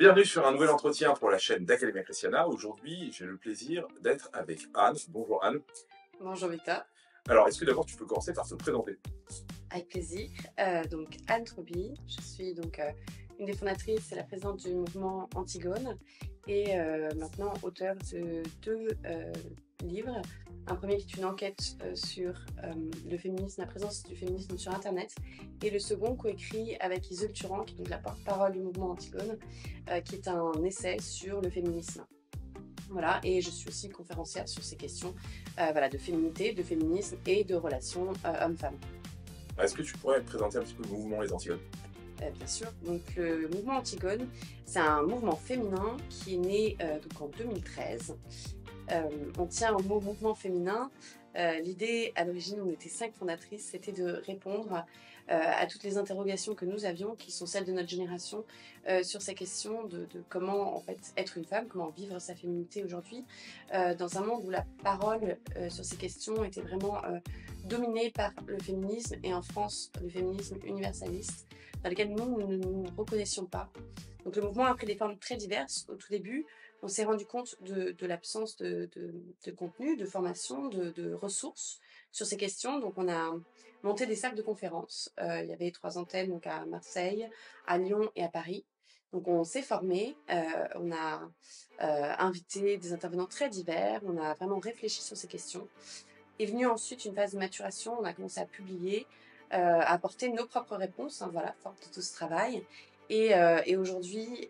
Bienvenue sur un nouvel entretien pour la chaîne d'Academia Christiana. Aujourd'hui, j'ai le plaisir d'être avec Anne. Bonjour Anne. Bonjour Victor, Alors, est-ce que d'abord tu peux commencer par te présenter? avec plaisir. Donc Anne Trouby, je suis donc une des fondatrices et la présidente du mouvement Antigone et maintenant auteure de deux livres. Un premier qui est une enquête sur le féminisme, la présence du féminisme sur Internet, et le second coécrit avec Iseult Turan, qui est donc la porte-parole du mouvement Antigone, qui est un essai sur le féminisme. Voilà, et je suis aussi conférencière sur ces questions voilà, de féminité, de féminisme et de relations hommes-femmes. Est-ce que tu pourrais présenter un petit peu le mouvement Les Antigones? Bien sûr, donc le mouvement Antigone, c'est un mouvement féminin qui est né donc en 2013. On tient au mot mouvement féminin. L'idée, à l'origine, on était 5 fondatrices, c'était de répondre à toutes les interrogations que nous avions, qui sont celles de notre génération, sur ces questions de comment en fait être une femme, comment vivre sa féminité aujourd'hui, dans un monde où la parole sur ces questions était vraiment dominée par le féminisme, et en France, le féminisme universaliste, dans lequel nous ne nous reconnaissions pas. Donc le mouvement a pris des formes très diverses au tout début. On s'est rendu compte de l'absence de contenu, de formation, de ressources sur ces questions. Donc on a monté des salles de conférences. Il y avait 3 antennes donc à Marseille, à Lyon et à Paris. Donc on s'est formé, on a invité des intervenants très divers, on a vraiment réfléchi sur ces questions. Est venue ensuite une phase de maturation, on a commencé à publier, à apporter nos propres réponses, hein, voilà, forte de tout ce travail. Et aujourd'hui,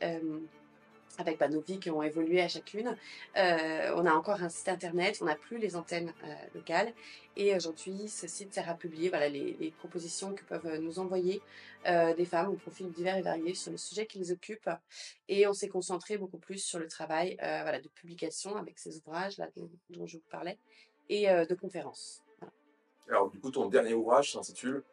avec nos vies qui ont évolué à chacune. On a encore un site internet, on n'a plus les antennes locales. Et aujourd'hui, ce site sert à publier voilà, les propositions que peuvent nous envoyer des femmes aux profils divers et variés sur les sujets qui les occupent. Et on s'est concentré beaucoup plus sur le travail voilà, de publication avec ces ouvrages là, dont je vous parlais, et de conférences. Voilà. Alors, du coup, ton dernier ouvrage s'intitule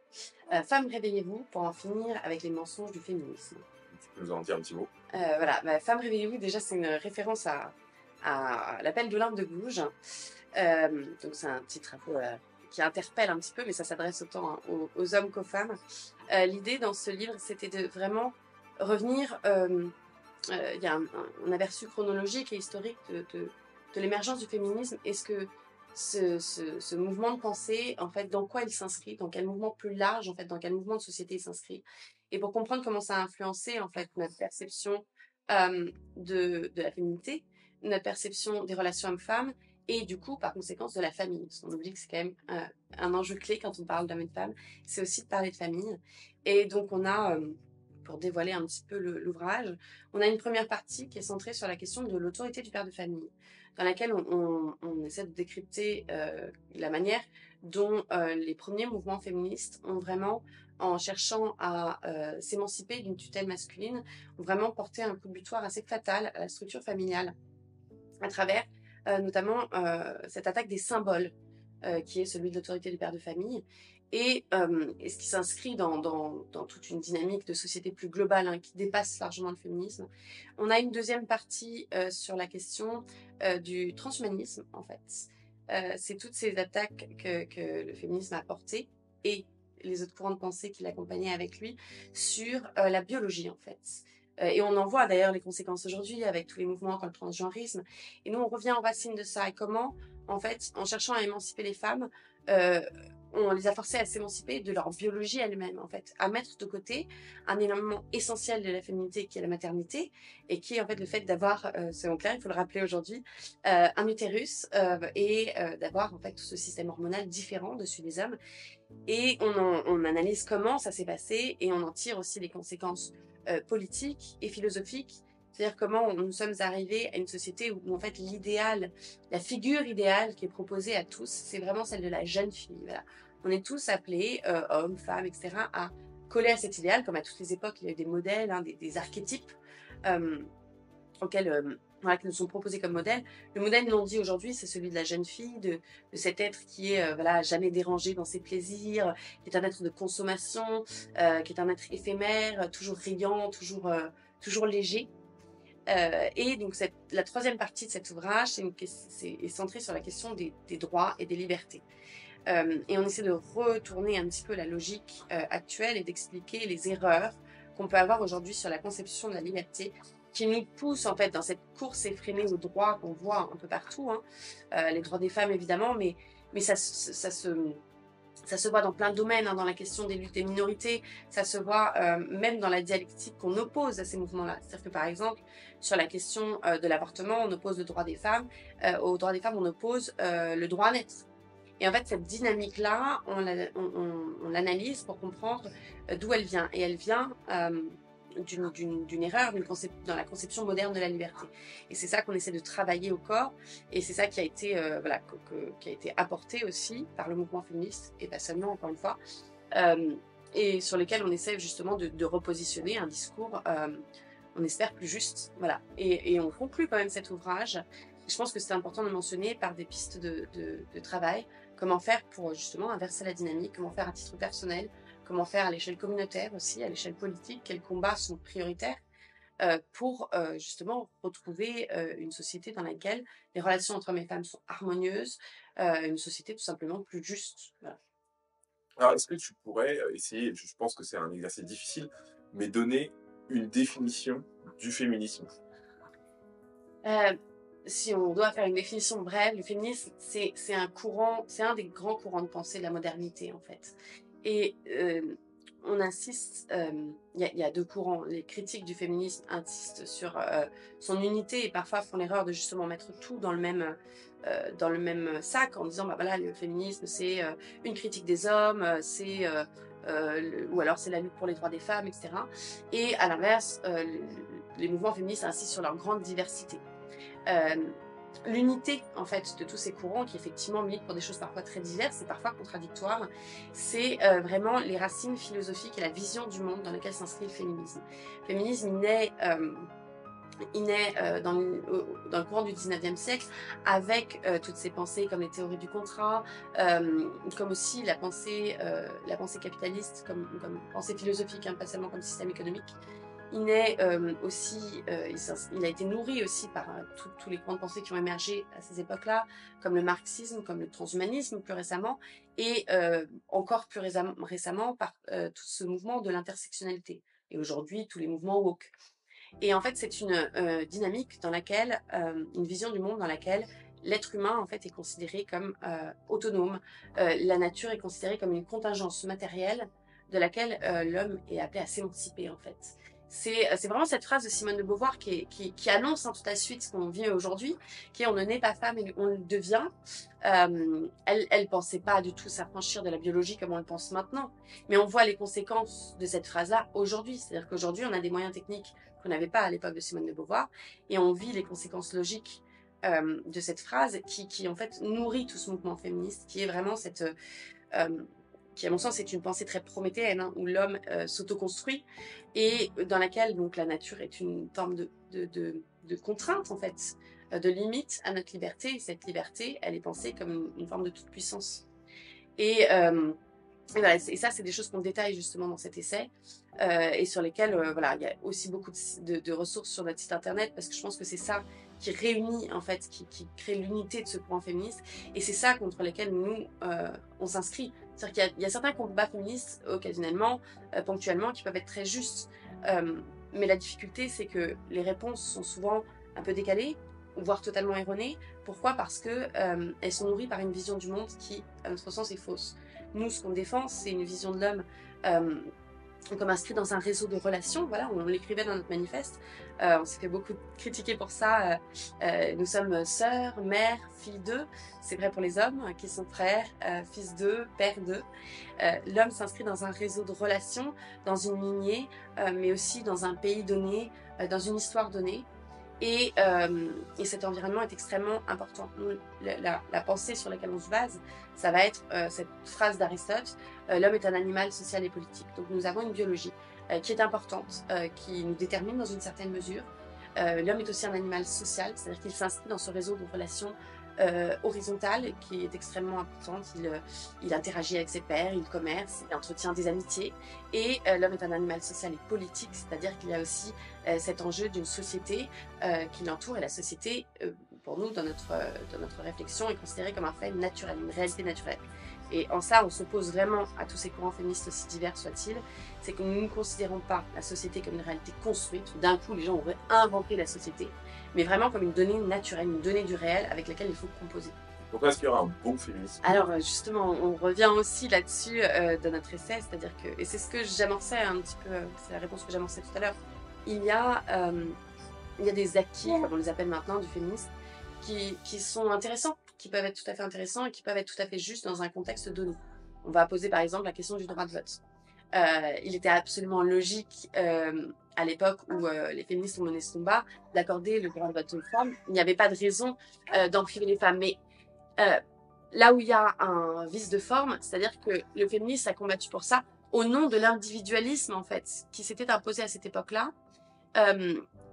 Femmes, réveillez-vous pour en finir avec les mensonges du féminisme. Tu peux nous en dire un petit mot? Voilà, Femmes, réveillez-vous, déjà c'est une référence à l'appel d'Olympe de Gouges. Donc c'est un titre un peu qui interpelle un petit peu, mais ça s'adresse autant hein, aux hommes qu'aux femmes. L'idée dans ce livre, c'était de vraiment revenir. Il y a un aperçu chronologique et historique de l'émergence du féminisme. Est-ce que ce mouvement de pensée, en fait, dans quoi il s'inscrit, dans quel mouvement plus large, en fait, dans quel mouvement de société il s'inscrit, et pour comprendre comment ça a influencé, en fait, notre perception de la féminité, notre perception des relations hommes-femmes, et du coup, par conséquence, de la famille. Parce qu'on oublie que c'est quand même un enjeu clé quand on parle d'hommes et de femmes, c'est aussi de parler de famille. Et donc, on a, pour dévoiler un petit peu l'ouvrage, on a une première partie qui est centrée sur la question de l'autorité du père de famille, dans laquelle on essaie de décrypter la manière dont les premiers mouvements féministes ont vraiment, en cherchant à s'émanciper d'une tutelle masculine, ont vraiment porté un coup de butoir assez fatal à la structure familiale, à travers notamment cette attaque des symboles, qui est celui de l'autorité du père de famille, et ce qui s'inscrit dans toute une dynamique de société plus globale hein, qui dépasse largement le féminisme. On a une deuxième partie sur la question du transhumanisme, en fait. C'est toutes ces attaques que le féminisme a portées, et les autres courants de pensée qui l'accompagnaient avec lui, sur la biologie, en fait. Et on en voit d'ailleurs les conséquences aujourd'hui avec tous les mouvements comme le transgenrisme. Et nous, on revient aux racines de ça. Et comment, en fait, en cherchant à émanciper les femmes, on les a forcées à s'émanciper de leur biologie elle-même, en fait, à mettre de côté un élément essentiel de la féminité qui est la maternité, et qui est en fait le fait d'avoir, selon Claire, il faut le rappeler aujourd'hui, un utérus et d'avoir en fait tout ce système hormonal différent de celui des hommes. Et on analyse comment ça s'est passé, et on en tire aussi les conséquences politiques et philosophiques. C'est-à-dire comment nous sommes arrivés à une société où en fait l'idéal, la figure idéale qui est proposée à tous, c'est vraiment celle de la jeune fille. Voilà. On est tous appelés, hommes, femmes, etc., à coller à cet idéal, comme à toutes les époques, il y a eu des modèles, hein, des archétypes auxquels voilà, qui nous sont proposés comme modèle. Le modèle non dit aujourd'hui, c'est celui de la jeune fille, de cet être qui est voilà, jamais dérangé dans ses plaisirs, qui est un être de consommation, qui est un être éphémère, toujours riant, toujours léger. Et donc la troisième partie de cet ouvrage est centrée sur la question des droits et des libertés. Et on essaie de retourner un petit peu la logique actuelle et d'expliquer les erreurs qu'on peut avoir aujourd'hui sur la conception de la liberté qui nous pousse en fait dans cette course effrénée aux droits qu'on voit un peu partout, hein. Les droits des femmes évidemment, mais ça se voit dans plein de domaines, hein, dans la question des luttes des minorités, ça se voit même dans la dialectique qu'on oppose à ces mouvements-là. C'est-à-dire que par exemple, sur la question de l'avortement, on oppose le droit des femmes, aux droits des femmes, on oppose le droit à naître. Et en fait, cette dynamique-là, on l'analyse pour comprendre d'où elle vient. Et elle vient d'une erreur dans la conception moderne de la liberté. Et c'est ça qu'on essaie de travailler au corps. Et c'est ça qui a été, voilà, qui a été apporté aussi par le mouvement féministe, et pas seulement, encore une fois, et sur lesquels on essaie justement de repositionner un discours, on espère, plus juste. Voilà. Et on conclut quand même cet ouvrage. Je pense que c'est important de mentionner par des pistes de travail, comment faire pour justement inverser la dynamique, comment faire à titre personnel, comment faire à l'échelle communautaire aussi, à l'échelle politique, quels combats sont prioritaires pour justement retrouver une société dans laquelle les relations entre hommes et femmes sont harmonieuses, une société tout simplement plus juste. Voilà. Alors, est-ce que tu pourrais essayer, je pense que c'est un exercice difficile, mais donner une définition du féminisme? Si on doit faire une définition brève, le féminisme, c'est un des grands courants de pensée de la modernité, en fait. Et on insiste, il y a deux courants. Les critiques du féminisme insistent sur son unité et parfois font l'erreur de justement mettre tout dans le même sac en disant, bah voilà, le féminisme, c'est une critique des hommes, ou alors c'est la lutte pour les droits des femmes, etc. Et à l'inverse, les mouvements féministes insistent sur leur grande diversité. L'unité en fait de tous ces courants qui effectivement militent pour des choses parfois très diverses et parfois contradictoires, c'est vraiment les racines philosophiques et la vision du monde dans laquelle s'inscrit le féminisme. Le féminisme il naît dans le courant du 19e siècle avec toutes ces pensées comme les théories du contrat, comme aussi la pensée capitaliste comme pensée philosophique, hein, pas seulement comme système économique. Il naît aussi, il a été nourri aussi par tous les courants de pensée qui ont émergé à ces époques-là, comme le marxisme, comme le transhumanisme plus récemment, et encore plus récemment par tout ce mouvement de l'intersectionnalité. Et aujourd'hui, tous les mouvements woke. Et en fait, c'est une dynamique dans laquelle, une vision du monde dans laquelle l'être humain en fait est considéré comme autonome, la nature est considérée comme une contingence matérielle de laquelle l'homme est appelé à s'émanciper en fait. C'est vraiment cette phrase de Simone de Beauvoir qui annonce tout à suite ce qu'on vit aujourd'hui, qui est on ne naît pas femme et on le devient. Elle pensait pas du tout s'affranchir de la biologie comme on le pense maintenant, mais on voit les conséquences de cette phrase-là aujourd'hui. C'est-à-dire qu'aujourd'hui on a des moyens techniques qu'on n'avait pas à l'époque de Simone de Beauvoir, et on vit les conséquences logiques de cette phrase qui en fait nourrit tout ce mouvement féministe, qui est vraiment cette qui à mon sens est une pensée très prométhéenne, hein, où l'homme s'autoconstruit et dans laquelle donc la nature est une forme de contrainte en fait, de limite à notre liberté. Et cette liberté, elle est pensée comme une forme de toute puissance. Et voilà, et ça, c'est des choses qu'on détaille justement dans cet essai et sur lesquelles, voilà, il y a aussi beaucoup de ressources sur notre site internet parce que je pense que c'est ça qui réunit en fait, qui crée l'unité de ce courant féministe et c'est ça contre lesquels nous, on s'inscrit. C'est-à-dire qu'il y a certains combats féministes occasionnellement, ponctuellement, qui peuvent être très justes, mais la difficulté, c'est que les réponses sont souvent un peu décalées, voire totalement erronées. Pourquoi? Parce que elles sont nourries par une vision du monde qui, à notre sens, est fausse. Nous, ce qu'on défend, c'est une vision de l'homme comme inscrit dans un réseau de relations. Voilà, on l'écrivait dans notre manifeste. On s'est fait beaucoup critiquer pour ça. Nous sommes sœurs, mères, filles d'eux. C'est vrai pour les hommes qui sont frères, fils d'eux, pères d'eux. L'homme s'inscrit dans un réseau de relations, dans une lignée, mais aussi dans un pays donné, dans une histoire donnée. Et cet environnement est extrêmement important. La pensée sur laquelle on se base, ça va être cette phrase d'Aristote, l'homme est un animal social et politique. Donc nous avons une biologie qui est importante, qui nous détermine dans une certaine mesure. L'homme est aussi un animal social, c'est-à-dire qu'il s'inscrit dans ce réseau de relations horizontales qui est extrêmement importante. Il interagit avec ses pairs, il commerce, il entretient des amitiés. Et l'homme est un animal social et politique, c'est-à-dire qu'il y a aussi cet enjeu d'une société qui l'entoure. Et la société, pour nous, dans notre réflexion, est considérée comme un fait naturel, une réalité naturelle. et en ça on s'oppose vraiment à tous ces courants féministes aussi divers soient-ils, c'est que nous ne considérons pas la société comme une réalité construite, d'un coup les gens auraient inventé la société, mais vraiment comme une donnée naturelle, une donnée du réel avec laquelle il faut composer. Pourquoi est-ce qu'il y aura un bon féminisme? Alors justement, on revient aussi là-dessus dans notre essai, c'est-à-dire que, et c'est ce que j'amorçais un petit peu, c'est la réponse que j'amorçais tout à l'heure, il y a des acquis, comme on les appelle maintenant, du féminisme, qui sont intéressants, qui peuvent être tout à fait intéressants et qui peuvent être tout à fait justes dans un contexte donné. On va poser par exemple la question du droit de vote. Il était absolument logique à l'époque où les féministes ont mené ce combat d'accorder le droit de vote aux femmes. Il n'y avait pas de raison d'en priver les femmes, mais là où il y a un vice de forme, c'est-à-dire que le féminisme a combattu pour ça au nom de l'individualisme en fait, qui s'était imposé à cette époque-là.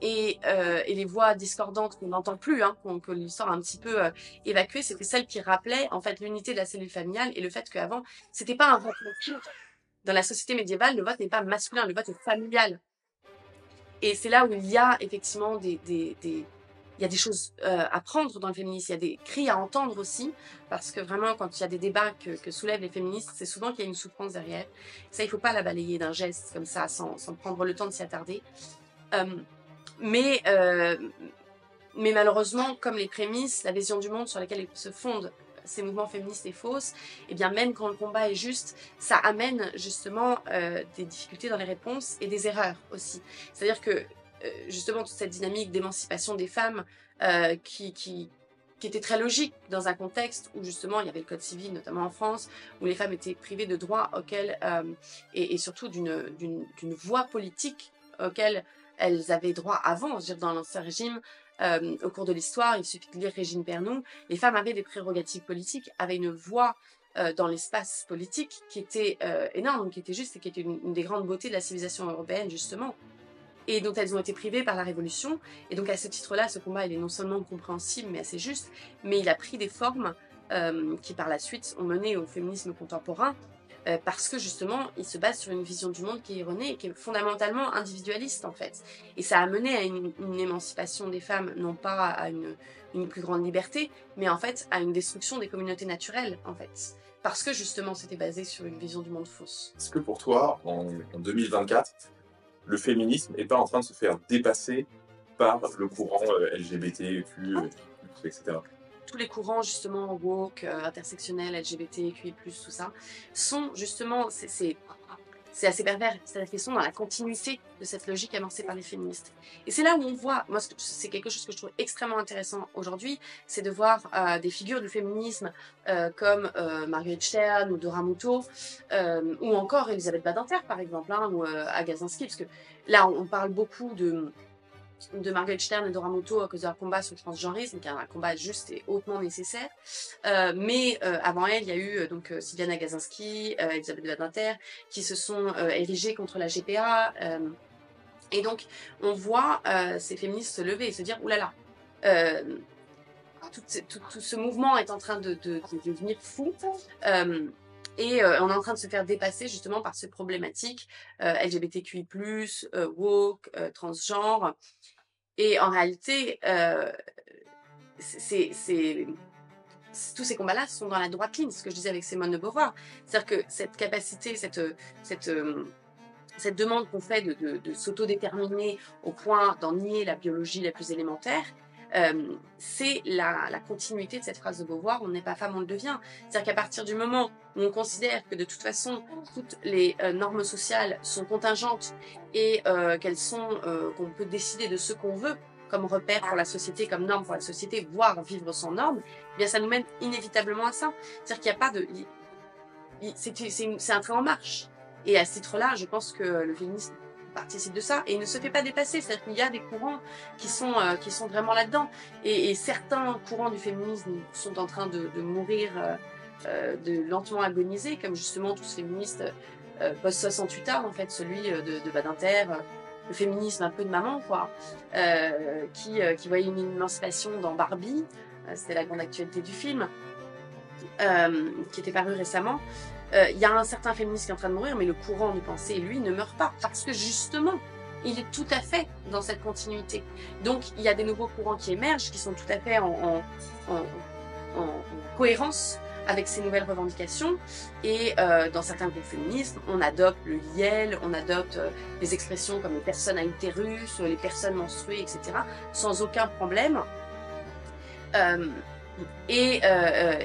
Et les voix discordantes qu'on n'entend plus, hein, que l'histoire a un petit peu évacuées, c'était celles qui rappelaient en fait l'unité de la cellule familiale et le fait qu'avant, c'était pas un vote masculin. Dans la société médiévale, le vote n'est pas masculin, le vote est familial. Et c'est là où il y a effectivement il y a des choses à prendre dans le féminisme, il y a des cris à entendre aussi, parce que vraiment, quand il y a des débats que soulèvent les féministes, c'est souvent qu'il y a une souffrance derrière. Ça, il ne faut pas la balayer d'un geste comme ça, sans prendre le temps de s'y attarder. Mais malheureusement, comme les prémices, la vision du monde sur laquelle se fondent ces mouvements féministes est fausse, et bien même quand le combat est juste, ça amène justement des difficultés dans les réponses et des erreurs aussi. C'est-à-dire que justement toute cette dynamique d'émancipation des femmes qui était très logique dans un contexte où justement il y avait le code civil, notamment en France, où les femmes étaient privées de droits auxquels et surtout d'une voie politique auquel elles avaient droit avant. Je veux dire, dans l'ancien régime, au cours de l'histoire, il suffit de lire Régine Pernoud, les femmes avaient des prérogatives politiques, avaient une voix dans l'espace politique qui était énorme, qui était juste et qui était une des grandes beautés de la civilisation européenne justement, et dont elles ont été privées par la Révolution. Et donc à ce titre-là, ce combat il est non seulement compréhensible mais assez juste, mais il a pris des formes qui par la suite ont mené au féminisme contemporain, parce que justement, il se base sur une vision du monde qui est erronée et qui est fondamentalement individualiste en fait. Et ça a mené à une émancipation des femmes, non pas à une plus grande liberté, mais en fait à une destruction des communautés naturelles en fait. Parce que justement, c'était basé sur une vision du monde fausse. Est-ce que pour toi, en 2024, le féminisme n'est pas en train de se faire dépasser par le courant LGBTQ, etc. Tous les courants justement woke, intersectionnels, LGBTQI+, tout ça, sont justement, c'est assez pervers, c'est-à-dire qu'ils sont dans la continuité de cette logique amorcée par les féministes. Et c'est là où on voit, moi c'est quelque chose que je trouve extrêmement intéressant aujourd'hui, c'est de voir des figures du féminisme comme Marguerite Stern ou Dora Muto, ou encore Elisabeth Badinter par exemple, hein, ou Agazinski, parce que là on parle beaucoup de Marguerite Stern et Dora Muto à cause de leur combat sur le transgenrisme, qui est un combat juste et hautement nécessaire. Mais avant elle, il y a eu donc Sylviane Agacinski, Elisabeth Badinter, qui se sont érigées contre la GPA. Et donc, on voit ces féministes se lever et se dire « oulala, tout ce mouvement est en train de devenir fou ». Et on est en train de se faire dépasser justement par ces problématiques LGBTQI+, woke, transgenre. Et en réalité, tous ces combats-là sont dans la droite ligne, ce que je disais avec Simone de Beauvoir. C'est-à-dire que cette capacité, cette demande qu'on fait de s'autodéterminer au point d'en nier la biologie la plus élémentaire, c'est la continuité de cette phrase de Beauvoir, on n'est pas femme, on le devient. C'est-à-dire qu'à partir du moment où on considère que de toute façon toutes les normes sociales sont contingentes et qu'on peut décider de ce qu'on veut comme repère pour la société, comme norme pour la société, voire vivre sans norme, eh bien ça nous mène inévitablement à ça. C'est-à-dire qu'il n'y a pas de... C'est un train en marche. Et à ce titre-là, je pense que le féminisme participe de ça et il ne se fait pas dépasser. C'est-à-dire qu'il y a des courants qui sont vraiment là-dedans. Et certains courants du féminisme sont en train de mourir, de lentement agoniser, comme justement tous ces féministes post-68 ans, en fait, celui de Badinter, le féminisme un peu de maman, quoi, qui voyait une émancipation dans Barbie, c'était la grande actualité du film, qui était paru récemment. Il y a un certain féminisme qui est en train de mourir, mais le courant de pensée, lui, ne meurt pas, parce que justement, il est tout à fait dans cette continuité. Donc, il y a des nouveaux courants qui émergent, qui sont tout à fait en cohérence avec ces nouvelles revendications. Et dans certains groupes féministes, on adopte le YEL, on adopte des expressions comme les personnes à utérus, les personnes menstruées, etc., sans aucun problème. Et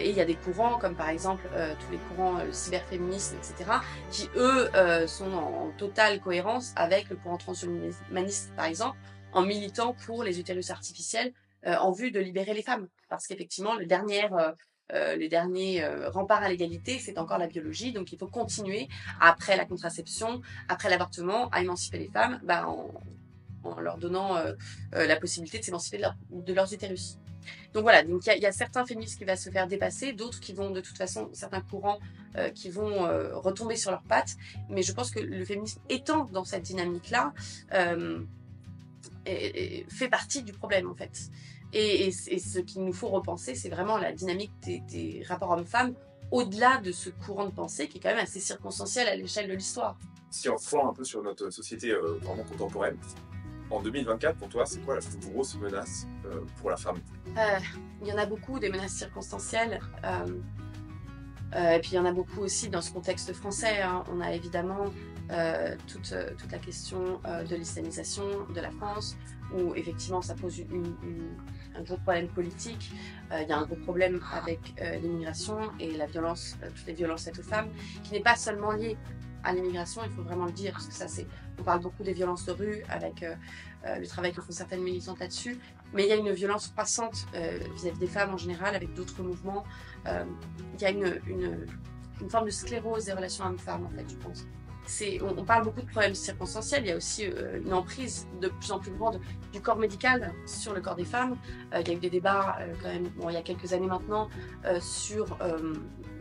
il y a des courants, comme par exemple tous les courants cyberféministes, etc., qui eux sont en totale cohérence avec le courant transhumaniste, par exemple, en militant pour les utérus artificiels en vue de libérer les femmes. Parce qu'effectivement, le dernier rempart à l'égalité, c'est encore la biologie, donc il faut continuer, après la contraception, après l'avortement, à émanciper les femmes en leur donnant la possibilité de s'émanciper de leurs utérus. Donc voilà, donc il y a certains féministes qui vont se faire dépasser, d'autres qui vont de toute façon, certains courants qui vont retomber sur leurs pattes. Mais je pense que le féminisme étant dans cette dynamique-là, fait partie du problème en fait. Et ce qu'il nous faut repenser, c'est vraiment la dynamique des rapports hommes-femmes au-delà de ce courant de pensée qui est quand même assez circonstanciel à l'échelle de l'histoire. Si on revient un peu sur notre société vraiment contemporaine, en 2024, pour toi, c'est quoi la plus grosse menace pour la femme? Il y en a beaucoup, des menaces circonstancielles. Et puis il y en a beaucoup aussi dans ce contexte français. Hein. On a évidemment toute la question de l'islamisation de la France, où effectivement ça pose un gros problème politique. Il y a un gros problème avec l'immigration et la violence, toutes les violences faites aux femmes, qui n'est pas seulement liée à l'immigration, il faut vraiment le dire, parce que ça on parle beaucoup des violences de rue avec le travail que font certaines militantes là-dessus, mais il y a une violence croissante vis-à-vis des femmes en général avec d'autres mouvements. Il y a une forme de sclérose des relations hommes-femmes en fait, je pense. On parle beaucoup de problèmes circonstanciels, il y a aussi une emprise de plus en plus grande du corps médical sur le corps des femmes. Il y a eu des débats quand même, bon, il y a quelques années maintenant, sur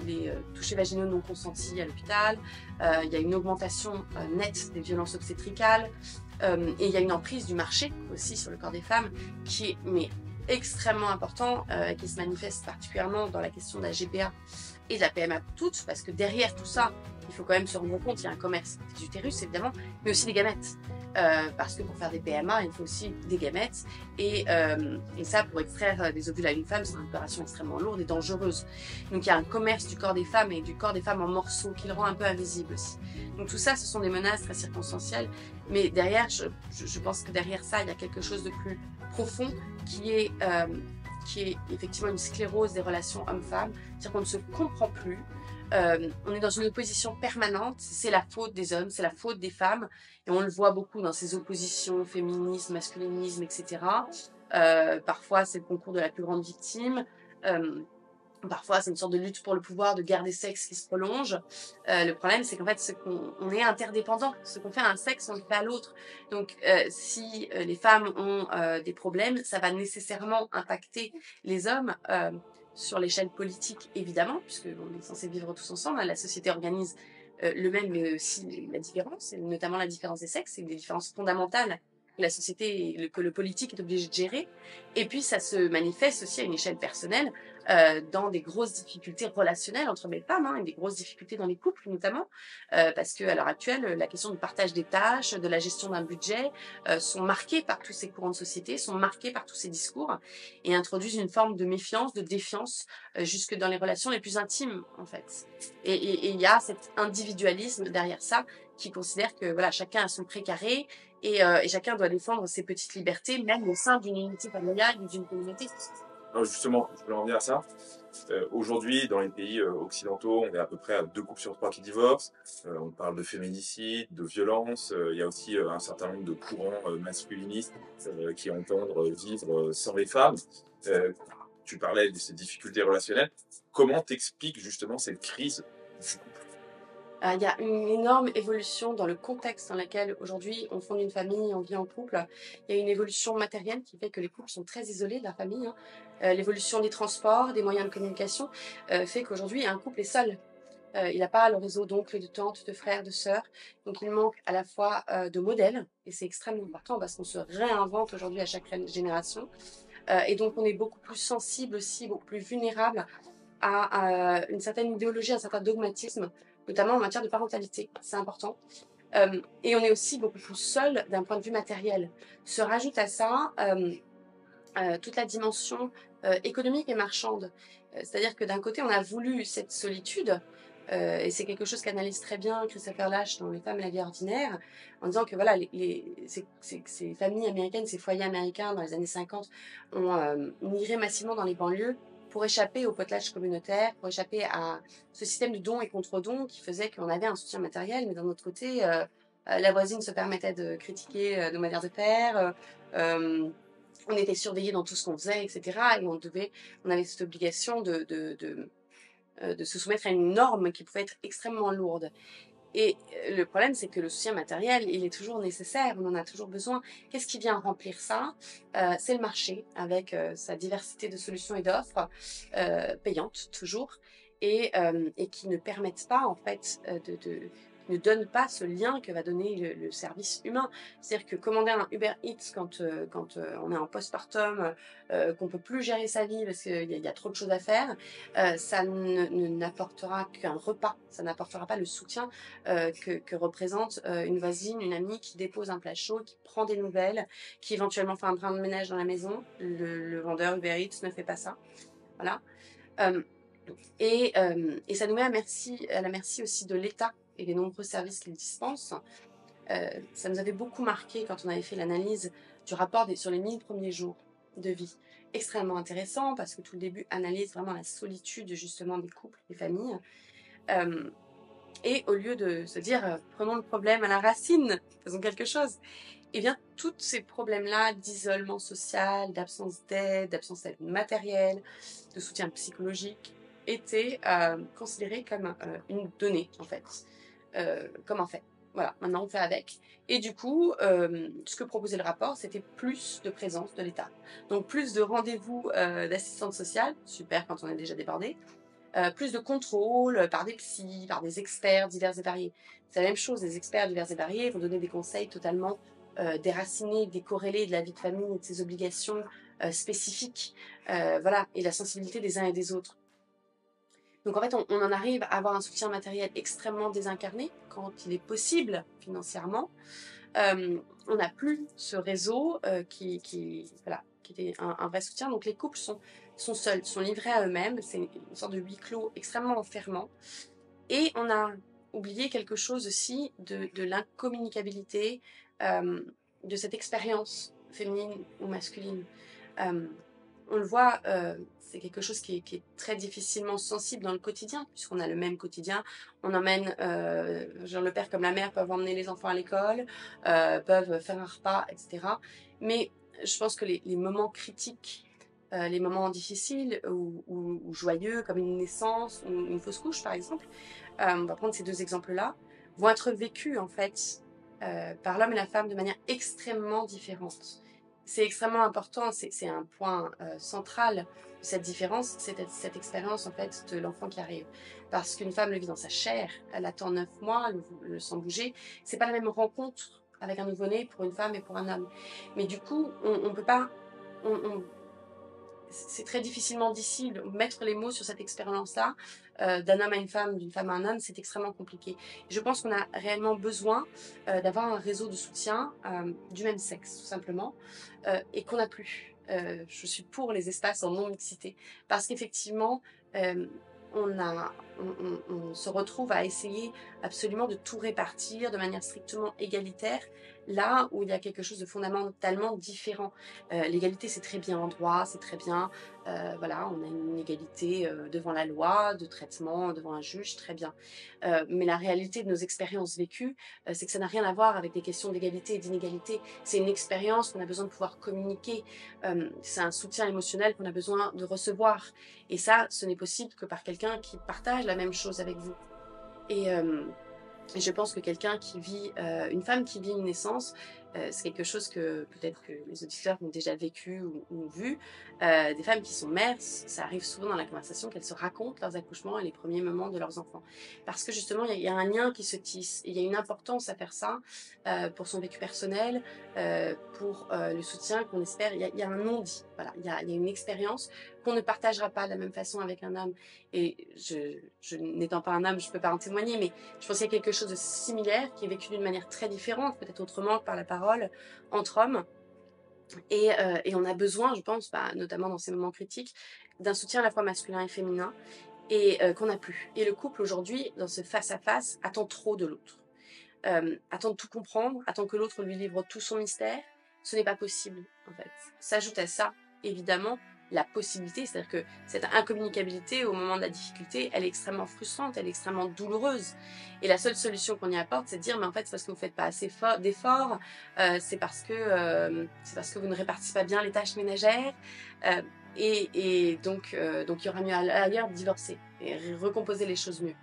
les touchés vaginaux non consentis à l'hôpital. Il y a une augmentation nette des violences obstétricales. Et il y a une emprise du marché aussi sur le corps des femmes qui est extrêmement important et qui se manifeste particulièrement dans la question de la GPA et de la PMA pour toutes, parce que derrière tout ça, il faut quand même se rendre compte qu'il y a un commerce des utérus évidemment, mais aussi des gamètes. Parce que pour faire des PMA, il faut aussi des gamètes. Et ça, pour extraire des ovules à une femme, c'est une opération extrêmement lourde et dangereuse. Donc il y a un commerce du corps des femmes et du corps des femmes en morceaux qui le rend un peu invisible aussi. Donc tout ça, ce sont des menaces très circonstancielles. Mais derrière, je pense que derrière ça, il y a quelque chose de plus profond qui est effectivement une sclérose des relations hommes-femmes. C'est-à-dire qu'on ne se comprend plus. On est dans une opposition permanente, c'est la faute des hommes, c'est la faute des femmes, et on le voit beaucoup dans ces oppositions, féminisme, masculinisme, etc. Parfois, c'est le concours de la plus grande victime. Parfois, c'est une sorte de lutte pour le pouvoir, de guerre des sexes qui se prolonge. Le problème, c'est qu'en fait, on est interdépendant. Ce qu'on fait à un sexe, on le fait à l'autre. Donc, si les femmes ont des problèmes, ça va nécessairement impacter les hommes sur l'échelle politique, évidemment, puisqu'on est censé vivre tous ensemble. Hein, la société organise le même, mais aussi la différence, et notamment la différence des sexes, c'est des différences fondamentales que la société, que le politique est obligé de gérer. Et puis, ça se manifeste aussi à une échelle personnelle, dans des grosses difficultés relationnelles entre les femmes, hein, et des grosses difficultés dans les couples notamment, parce qu'à l'heure actuelle, la question du partage des tâches, de la gestion d'un budget, sont marquées par tous ces courants de société, sont marquées par tous ces discours, et introduisent une forme de méfiance, de défiance, jusque dans les relations les plus intimes, en fait. Et il y a cet individualisme derrière ça, qui considère que voilà, chacun a son précaré, et chacun doit défendre ses petites libertés, même au sein d'une unité familiale ou d'une communauté. Alors justement, je voulais en venir à ça. Aujourd'hui, dans les pays occidentaux, on est à peu près à 2 couples sur 3 qui divorcent. On parle de féminicide, de violence. Il y a aussi un certain nombre de courants masculinistes qui entendent vivre sans les femmes. Tu parlais de ces difficultés relationnelles. Comment t'expliques justement cette crise du couple? Il y a une énorme évolution dans le contexte dans lequel aujourd'hui on fonde une famille, on vit en couple. Il y a une évolution matérielle qui fait que les couples sont très isolés de la famille. Hein. L'évolution des transports, des moyens de communication fait qu'aujourd'hui un couple est seul. Il n'a pas le réseau d'oncles, de tantes, de frères, de sœurs. Donc il manque à la fois de modèles, et c'est extrêmement important parce qu'on se réinvente aujourd'hui à chaque génération. Et donc on est beaucoup plus sensible aussi, beaucoup plus vulnérable à une certaine idéologie, à un certain dogmatisme, notamment en matière de parentalité, c'est important. Et on est aussi beaucoup plus seul d'un point de vue matériel. Se rajoute à ça toute la dimension économique et marchande. C'est-à-dire que d'un côté, on a voulu cette solitude, et c'est quelque chose qu'analyse très bien Christopher Lasch dans Les femmes et la vie ordinaire, en disant que voilà, ces familles américaines, ces foyers américains dans les années 50 ont migré massivement dans les banlieues pour échapper au potelage communautaire, pour échapper à ce système de dons et contre-dons qui faisait qu'on avait un soutien matériel, mais d'un autre côté, la voisine se permettait de critiquer nos manières de faire, on était surveillés dans tout ce qu'on faisait, etc. Et on avait cette obligation de se soumettre à une norme qui pouvait être extrêmement lourde. Et le problème, c'est que le soutien matériel, il est toujours nécessaire, on en a toujours besoin. Qu'est-ce qui vient remplir ça? C'est le marché, avec sa diversité de solutions et d'offres, payantes toujours, et qui ne permettent pas, en fait, ne donnent pas ce lien que va donner le service humain. C'est-à-dire que commander un Uber Eats quand on est en postpartum, qu'on peut plus gérer sa vie parce qu'il y a trop de choses à faire, ça n'apportera qu'un repas, ça n'apportera pas le soutien que représente une voisine, une amie qui dépose un plat chaud, qui prend des nouvelles, qui éventuellement fait un brin de ménage dans la maison. Le vendeur Uber Eats ne fait pas ça. Voilà. Et ça nous met à la merci aussi de l'État et des nombreux services qu'il dispense. Ça nous avait beaucoup marqué quand on avait fait l'analyse du rapport sur les 1000 premiers jours de vie. Extrêmement intéressant parce que tout le début analyse vraiment la solitude justement des couples, des familles. Et au lieu de se dire prenons le problème à la racine, faisons quelque chose, et bien tous ces problèmes-là d'isolement social, d'absence d'aide matérielle, de soutien psychologique, étaient considérés comme une donnée en fait, comme un fait. Voilà, maintenant on fait avec. Et du coup, ce que proposait le rapport, c'était plus de présence de l'État. Donc plus de rendez-vous d'assistante sociale, super quand on est déjà débordé, plus de contrôle par des psys, par des experts divers et variés. C'est la même chose, les experts divers et variés vont donner des conseils totalement déracinés, décorrélés de la vie de famille et de ses obligations spécifiques, voilà, et la sensibilité des uns et des autres. Donc en fait, on en arrive à avoir un soutien matériel extrêmement désincarné quand il est possible financièrement. On n'a plus ce réseau qui était un vrai soutien. Donc les couples sont seuls, sont livrés à eux-mêmes. C'est une sorte de huis clos extrêmement enfermant. Et on a oublié quelque chose aussi de l'incommunicabilité, de cette expérience féminine ou masculine. On le voit, c'est quelque chose qui est très difficilement sensible dans le quotidien, puisqu'on a le même quotidien. On emmène, genre le père comme la mère peuvent emmener les enfants à l'école, peuvent faire un repas, etc. Mais je pense que les moments critiques, les moments difficiles ou joyeux, comme une naissance ou une fausse couche par exemple, on va prendre ces deux exemples-là, vont être vécus en fait par l'homme et la femme de manière extrêmement différente. C'est extrêmement important, c'est un point central de cette différence, c'est cette expérience en fait de l'enfant qui arrive. Parce qu'une femme le vit dans sa chair, elle attend 9 mois, le sent bouger. C'est pas la même rencontre avec un nouveau-né pour une femme et pour un homme. Mais du coup, on peut pas, c'est très difficilement difficile. Mettre les mots sur cette expérience-là, d'un homme à une femme, d'une femme à un homme, c'est extrêmement compliqué. Je pense qu'on a réellement besoin d'avoir un réseau de soutien du même sexe, tout simplement, et qu'on n'a plus. Je suis pour les espaces en non-mixité, parce qu'effectivement, on se retrouve à essayer absolument de tout répartir de manière strictement égalitaire, là où il y a quelque chose de fondamentalement différent. L'égalité, c'est très bien en droit, c'est très bien, voilà, on a une égalité devant la loi, de traitement devant un juge, très bien. Mais la réalité de nos expériences vécues, c'est que ça n'a rien à voir avec des questions d'égalité et d'inégalité. C'est une expérience qu'on a besoin de pouvoir communiquer, c'est un soutien émotionnel qu'on a besoin de recevoir. Et ça, ce n'est possible que par quelqu'un qui partage la même chose avec vous. Et je pense que quelqu'un qui vit, une femme qui vit une naissance, c'est quelque chose que peut-être que les auditeurs ont déjà vécu ou vu. Des femmes qui sont mères, ça arrive souvent dans la conversation qu'elles se racontent leurs accouchements et les premiers moments de leurs enfants. Parce que justement, il y a un lien qui se tisse. Et il y a une importance à faire ça pour son vécu personnel, pour le soutien qu'on espère. Il y a un non-dit. Voilà. Il y a une expérience qu'on ne partagera pas de la même façon avec un homme. Et je n'étant pas un homme, je ne peux pas en témoigner, mais je pense qu'il y a quelque chose de similaire qui est vécu d'une manière très différente, peut-être autrement que par la parole, entre hommes. Et on a besoin, je pense, notamment dans ces moments critiques, d'un soutien à la fois masculin et féminin, et qu'on n'a plus. Et le couple aujourd'hui, dans ce face-à-face, attend trop de l'autre. Attend de tout comprendre, attend que l'autre lui livre tout son mystère. Ce n'est pas possible, en fait. S'ajoute à ça, évidemment, la possibilité, c'est-à-dire que cette incommunicabilité au moment de la difficulté, elle est extrêmement frustrante, elle est extrêmement douloureuse. Et la seule solution qu'on y apporte, c'est de dire, mais en fait, c'est parce que vous ne faites pas assez d'efforts, c'est parce que vous ne répartissez pas bien les tâches ménagères, et donc il y aura mieux ailleurs de divorcer et recomposer les choses mieux.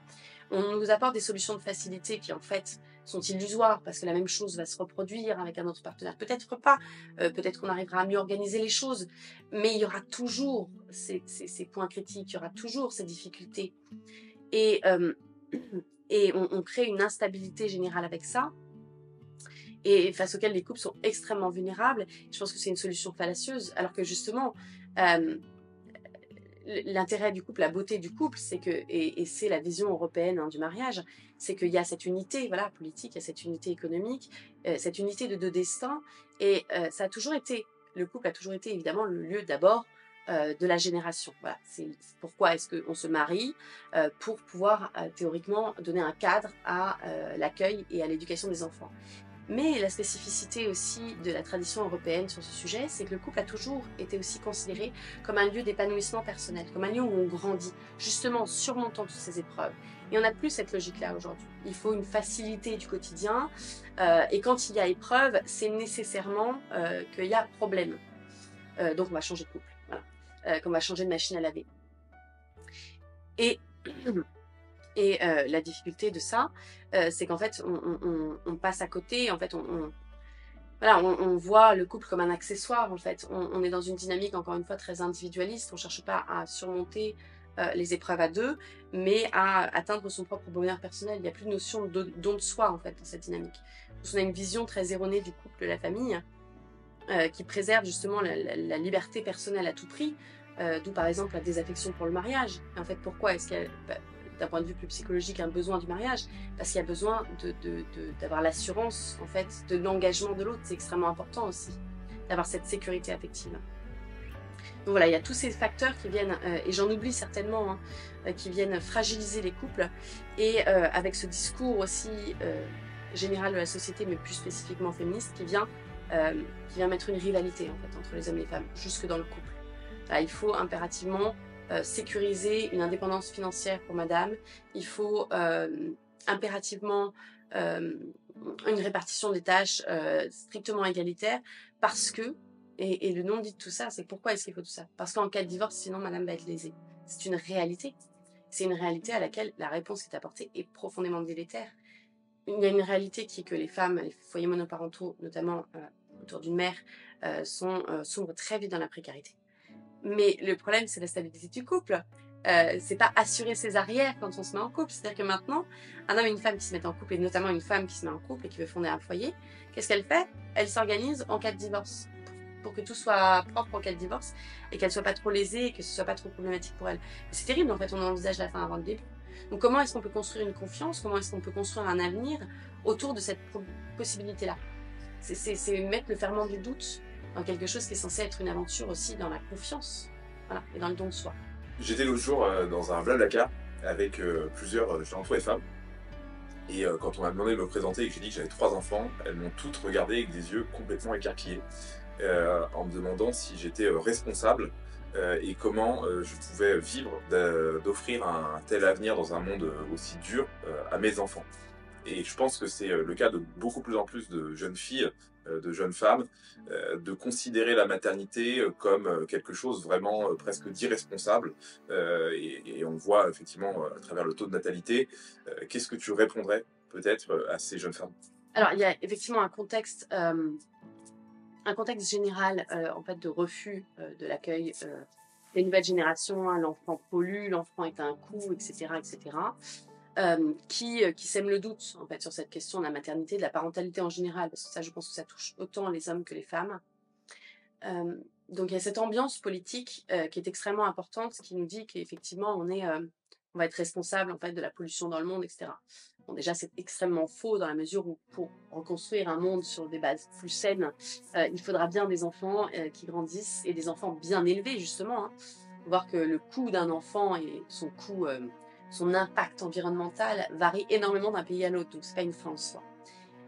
On nous apporte des solutions de facilité qui, en fait, sont illusoires parce que la même chose va se reproduire avec un autre partenaire. Peut-être pas, peut-être qu'on arrivera à mieux organiser les choses, mais il y aura toujours ces points critiques, il y aura toujours ces difficultés. Et, et on crée une instabilité générale avec ça, et face auquel les couples sont extrêmement vulnérables. Je pense que c'est une solution fallacieuse, alors que justement, l'intérêt du couple, la beauté du couple, c'est que, et c'est la vision européenne du mariage, c'est qu'il y a cette unité, voilà, politique, il y a cette unité économique, cette unité de deux destins, et ça a toujours été, le couple a toujours été évidemment le lieu d'abord de la génération. Voilà, c'est pourquoi est-ce qu'on se marie, pour pouvoir théoriquement donner un cadre à l'accueil et à l'éducation des enfants. Mais la spécificité aussi de la tradition européenne sur ce sujet, c'est que le couple a toujours été aussi considéré comme un lieu d'épanouissement personnel, comme un lieu où on grandit, justement en surmontant toutes ces épreuves. Et on n'a plus cette logique-là aujourd'hui. Il faut une facilité du quotidien, et quand il y a épreuve, c'est nécessairement qu'il y a problème. Donc on va changer de couple, voilà. Qu'on va changer de machine à laver. Et la difficulté de ça, c'est qu'en fait, on passe à côté, en fait, on voit le couple comme un accessoire, en fait. On est dans une dynamique, encore une fois, très individualiste. On ne cherche pas à surmonter les épreuves à deux, mais à atteindre son propre bonheur personnel. Il n'y a plus de notion de don de soi, en fait, dans cette dynamique. On a une vision très erronée du couple, de la famille, qui préserve justement la liberté personnelle à tout prix, d'où par exemple la désaffection pour le mariage. Et en fait, pourquoi est-ce qu'il y a, d'un point de vue plus psychologique, un besoin du mariage? Parce qu'il y a besoin d'avoir l'assurance, en fait, de l'engagement de l'autre. C'est extrêmement important aussi, d'avoir cette sécurité affective. Donc voilà, il y a tous ces facteurs qui viennent, et j'en oublie certainement, qui viennent fragiliser les couples, et avec ce discours aussi général de la société, mais plus spécifiquement féministe, qui vient mettre une rivalité en fait, entre les hommes et les femmes, jusque dans le couple. Là, il faut impérativement sécuriser une indépendance financière pour madame, il faut impérativement une répartition des tâches strictement égalitaire, parce que, et le non-dit de tout ça, c'est pourquoi est-ce qu'il faut tout ça? Parce qu'en cas de divorce, sinon madame va être lésée. C'est une réalité. C'est une réalité à laquelle la réponse qui est apportée est profondément délétère. Il y a une réalité qui est que les femmes, les foyers monoparentaux, notamment autour d'une mère, sombrent très vite dans la précarité. Mais le problème, c'est la stabilité du couple. C'est pas assurer ses arrières quand on se met en couple. C'est-à-dire que maintenant, un homme et une femme qui se mettent en couple, et notamment une femme qui se met en couple et qui veut fonder un foyer, qu'est-ce qu'elle fait? Elle s'organise en cas de divorce, pour que tout soit propre en cas de divorce, et qu'elle soit pas trop lésée, et que ce soit pas trop problématique pour elle. C'est terrible, en fait, on envisage la fin avant le début. Donc comment est-ce qu'on peut construire une confiance? Comment est-ce qu'on peut construire un avenir autour de cette possibilité-là? C'est mettre le ferment du doute dans quelque chose qui est censé être une aventure aussi dans la confiance, voilà, et dans le don de soi. J'étais l'autre jour dans un blablacar avec plusieurs gens, hommes et femmes. Et quand on m'a demandé de me présenter et que j'ai dit que j'avais 3 enfants, elles m'ont toutes regardé avec des yeux complètement écarquillés, en me demandant si j'étais responsable et comment je pouvais vivre d'offrir un tel avenir dans un monde aussi dur à mes enfants. Et je pense que c'est le cas de beaucoup plus en plus de jeunes filles, de jeunes femmes, de considérer la maternité comme quelque chose vraiment presque d'irresponsable. Et on le voit effectivement à travers le taux de natalité. Qu'est-ce que tu répondrais peut-être à ces jeunes femmes? Alors, il y a effectivement un contexte général en fait, de refus de l'accueil des nouvelles générations. Hein, l'enfant pollue, l'enfant est un coût, etc., etc. Qui sème le doute en fait sur cette question de la maternité, de la parentalité en général, parce que ça, je pense que ça touche autant les hommes que les femmes. Donc il y a cette ambiance politique qui est extrêmement importante, qui nous dit qu'effectivement on va être responsable en fait de la pollution dans le monde, etc. Bon, déjà, c'est extrêmement faux dans la mesure où pour reconstruire un monde sur des bases plus saines, il faudra bien des enfants qui grandissent et des enfants bien élevés, justement. Hein. Voir que le coût d'un enfant et son coût, son impact environnemental varie énormément d'un pays à l'autre, donc c'est pas une fin en soi.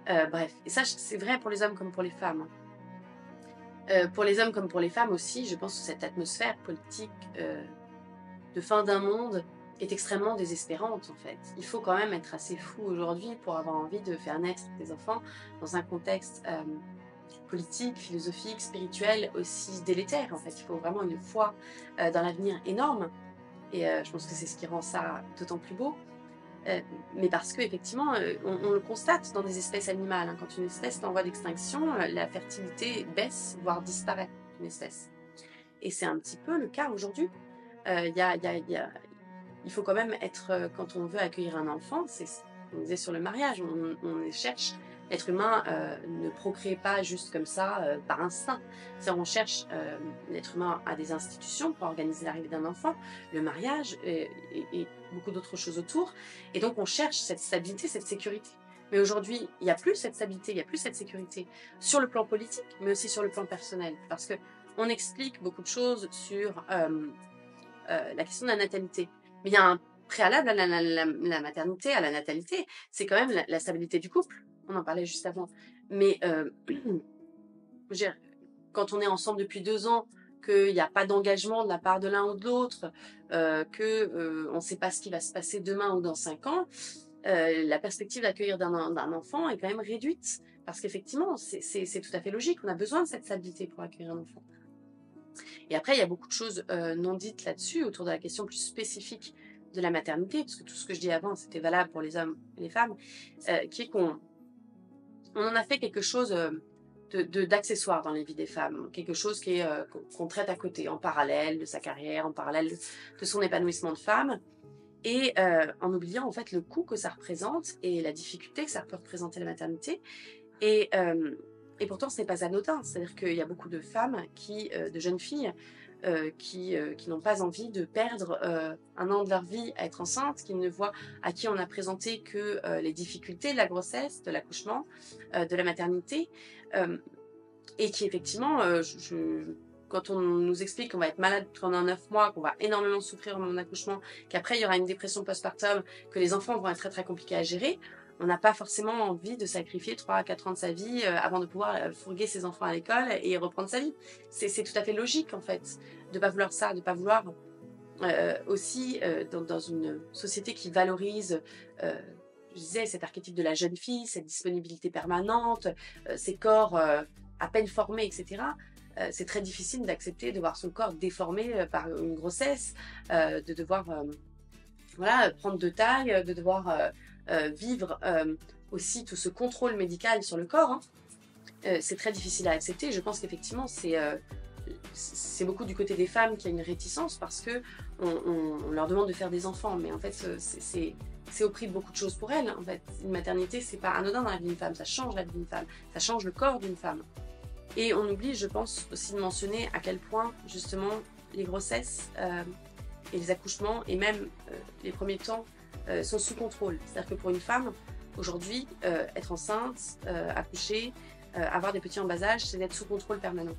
Bref, et ça, c'est vrai pour les hommes comme pour les femmes. Pour les hommes comme pour les femmes aussi, je pense que cette atmosphère politique de fin d'un monde est extrêmement désespérante en fait. Il faut quand même être assez fou aujourd'hui pour avoir envie de faire naître des enfants dans un contexte politique, philosophique, spirituel aussi délétère en fait. Il faut vraiment une foi dans l'avenir énorme et je pense que c'est ce qui rend ça d'autant plus beau. Mais parce qu'effectivement, on le constate dans des espèces animales. Hein. Quand une espèce est en voie d'extinction, la fertilité baisse, voire disparaît d'une espèce. Et c'est un petit peu le cas aujourd'hui. Il faut quand même être, quand on veut accueillir un enfant, c'est on disait sur le mariage, on cherche, l'être humain ne procrée pas juste comme ça, par instinct. On cherche, l'être humain a des institutions pour organiser l'arrivée d'un enfant, le mariage et beaucoup d'autres choses autour. Et donc on cherche cette stabilité, cette sécurité. Mais aujourd'hui, il n'y a plus cette stabilité, il n'y a plus cette sécurité sur le plan politique, mais aussi sur le plan personnel. Parce que on explique beaucoup de choses sur la question de la natalité. Mais il y a un préalable à la maternité, à la natalité, c'est quand même la stabilité du couple. On en parlait juste avant. Mais quand on est ensemble depuis 2 ans, qu'il n'y a pas d'engagement de la part de l'un ou de l'autre, on ne sait pas ce qui va se passer demain ou dans 5 ans, la perspective d'accueillir d'un enfant est quand même réduite. Parce qu'effectivement, c'est tout à fait logique. On a besoin de cette stabilité pour accueillir un enfant. Et après, il y a beaucoup de choses non dites là-dessus, autour de la question plus spécifique de la maternité, parce que tout ce que je dis avant, c'était valable pour les hommes et les femmes, qui est qu'on en a fait quelque chose d'accessoire dans les vies des femmes, quelque chose qu'on traite à côté, en parallèle de sa carrière, en parallèle de son épanouissement de femme, et en oubliant en fait le coût que ça représente et la difficulté que ça peut représenter la maternité. Et pourtant, ce n'est pas anodin. C'est-à-dire qu'il y a beaucoup de femmes, de jeunes filles, qui n'ont pas envie de perdre un an de leur vie à être enceinte, à qui on a présenté que les difficultés de la grossesse, de l'accouchement, de la maternité, et qui effectivement, quand on nous explique qu'on va être malade pendant 9 mois, qu'on va énormément souffrir au moment de l'accouchement, qu'après il y aura une dépression postpartum, que les enfants vont être très très compliqués à gérer, on n'a pas forcément envie de sacrifier 3 à 4 ans de sa vie avant de pouvoir fourguer ses enfants à l'école et reprendre sa vie. C'est tout à fait logique en fait, de ne pas vouloir ça, de ne pas vouloir aussi dans une société qui valorise, je disais, cet archétype de la jeune fille, cette disponibilité permanente, ces corps à peine formés, etc. C'est très difficile d'accepter de voir son corps déformé par une grossesse, de devoir prendre de taille, de devoir vivre aussi tout ce contrôle médical sur le corps. Hein. C'est très difficile à accepter. Je pense qu'effectivement, c'est beaucoup du côté des femmes qui a une réticence parce que on leur demande de faire des enfants. Mais en fait, c'est au prix de beaucoup de choses pour elles. En fait, une maternité, c'est pas anodin dans la vie d'une femme. Ça change la vie d'une femme. Ça change le corps d'une femme. Et on oublie, je pense, aussi de mentionner à quel point, justement, les grossesses et les accouchements, et même les premiers temps, sont sous contrôle. C'est-à-dire que pour une femme, aujourd'hui, être enceinte, accoucher, avoir des petits en bas âge, c'est d'être sous contrôle permanent.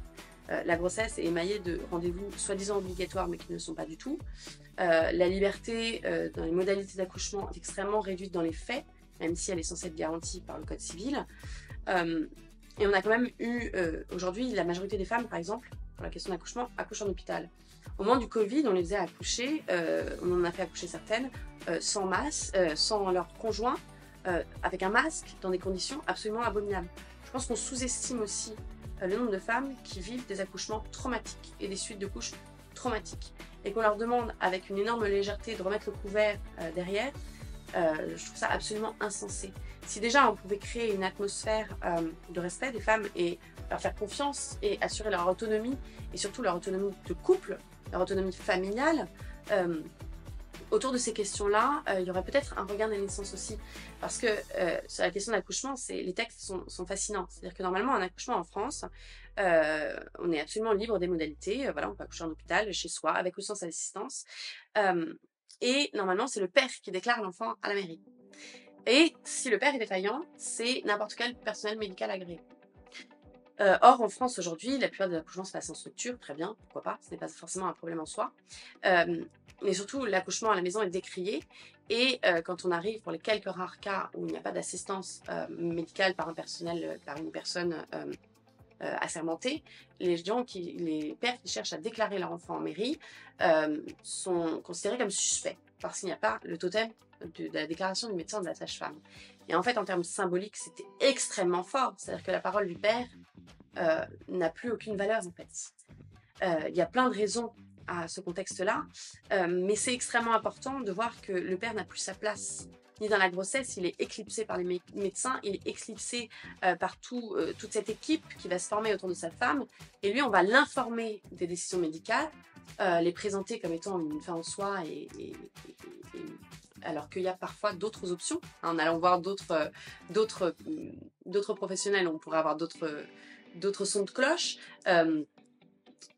La grossesse est émaillée de rendez-vous soi-disant obligatoires, mais qui ne le sont pas du tout. La liberté dans les modalités d'accouchement est extrêmement réduite dans les faits, même si elle est censée être garantie par le Code civil. Et on a quand même eu, aujourd'hui, la majorité des femmes, par exemple, pour la question d'accouchement, accouchent en hôpital. Au moment du Covid, on les faisait accoucher, on en a fait accoucher certaines, sans masque, sans leur conjoint, avec un masque, dans des conditions absolument abominables. Je pense qu'on sous-estime aussi le nombre de femmes qui vivent des accouchements traumatiques et des suites de couches traumatiques. Et qu'on leur demande, avec une énorme légèreté, de remettre le couvert derrière, je trouve ça absolument insensé. Si déjà on pouvait créer une atmosphère de respect des femmes et leur faire confiance et assurer leur autonomie, et surtout leur autonomie de couple, leur autonomie familiale, autour de ces questions-là, il y aurait peut-être un regard d'adolescence aussi. Parce que sur la question de l'accouchement, les textes sont fascinants. C'est-à-dire que normalement, un accouchement en France, on est absolument libre des modalités. Voilà, on peut accoucher en hôpital, chez soi, avec ou sans assistance. Et normalement, c'est le père qui déclare l'enfant à la mairie. Et si le père est défaillant, c'est n'importe quel personnel médical agréé. Or, en France aujourd'hui, la plupart des accouchements se passent en structure, très bien, pourquoi pas, ce n'est pas forcément un problème en soi. Mais surtout, l'accouchement à la maison est décrié. Et quand on arrive pour les quelques rares cas où il n'y a pas d'assistance médicale par un personnel, par une personne assermentés, les pères qui cherchent à déclarer leur enfant en mairie sont considérés comme suspects parce qu'il n'y a pas le totem de la déclaration du médecin de la sage-femme. Et en fait, en termes symboliques, c'était extrêmement fort. C'est-à-dire que la parole du père n'a plus aucune valeur, en fait. Il y a plein de raisons à ce contexte-là, mais c'est extrêmement important de voir que le père n'a plus sa place ni dans la grossesse, il est éclipsé par les médecins, il est éclipsé par toute cette équipe qui va se former autour de sa femme, et lui, on va l'informer des décisions médicales, les présenter comme étant une fin en soi, alors qu'il y a parfois d'autres options. En allant voir d'autres professionnels, on pourrait avoir d'autres sons de cloche.